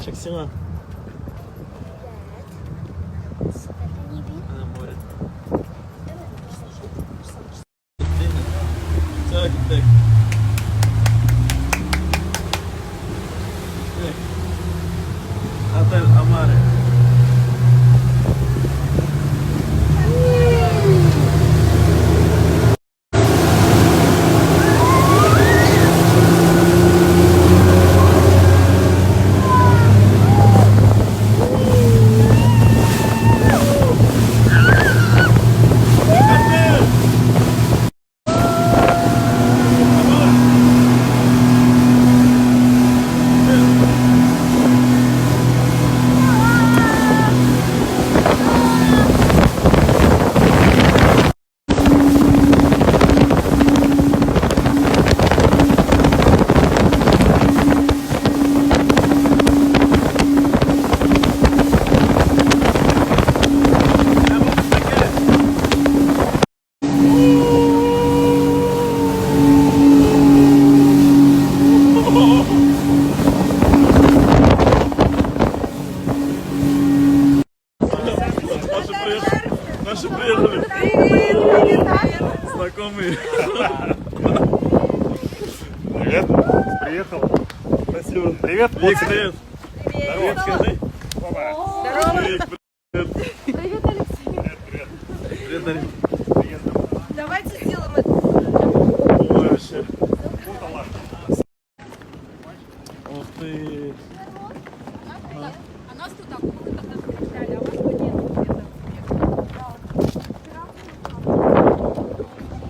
Çeksin ha. Ana moре. Так, так. Отель Амаре. Наши приехали. Знакомые. Привет. Приехал. Спасибо. Привет, Вик, Пуцик. привет. Привет, скажи. Здорово. Вик, привет. Привет, Алексей. Привет, Дарин. Давайте сделаем это. Ой, вообще. Ух ты. А нас тут акулы тогда встречали, а вас нет.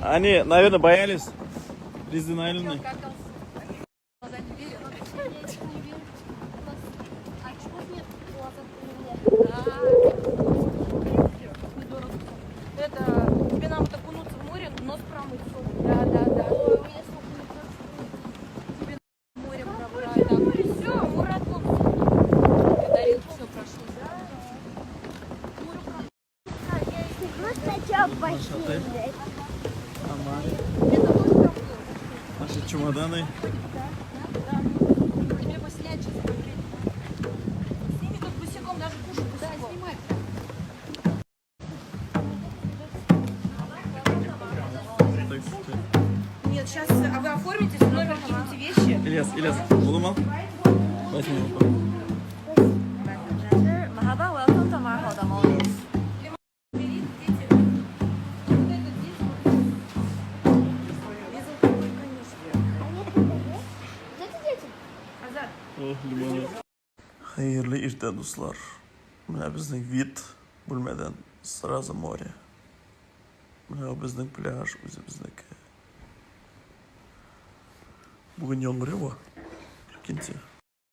Они, наверное, боялись Резины Айлены. Глаза не верят. А чего нет глаза Это тебе надо вот окунуться в море, нос промыть. Да. Ой, у меня сколько не Тебе море пробрать. Да, ну и все, маратон. Дарил, все прошло. просто Наш отель. Амаре. Это тоже пробрал. Наши чемоданы. Тебе поснять сейчас смотреть. Сними тут босиком, даже кушать босиком. Да, снимай. Так, супер. Нет, сейчас, а вы оформите, со номер кинете вещи. Ильяс, buldum al. Возьми его. Merhaba, welcome to Marhoda Maldives. Hayırlı irte dostlar. Mine bizning vit bo'lmadan сразу море. Mine bizning plyaj, o'zi bizniki. Bugun yomg'ir yo'q. Ikkinchi.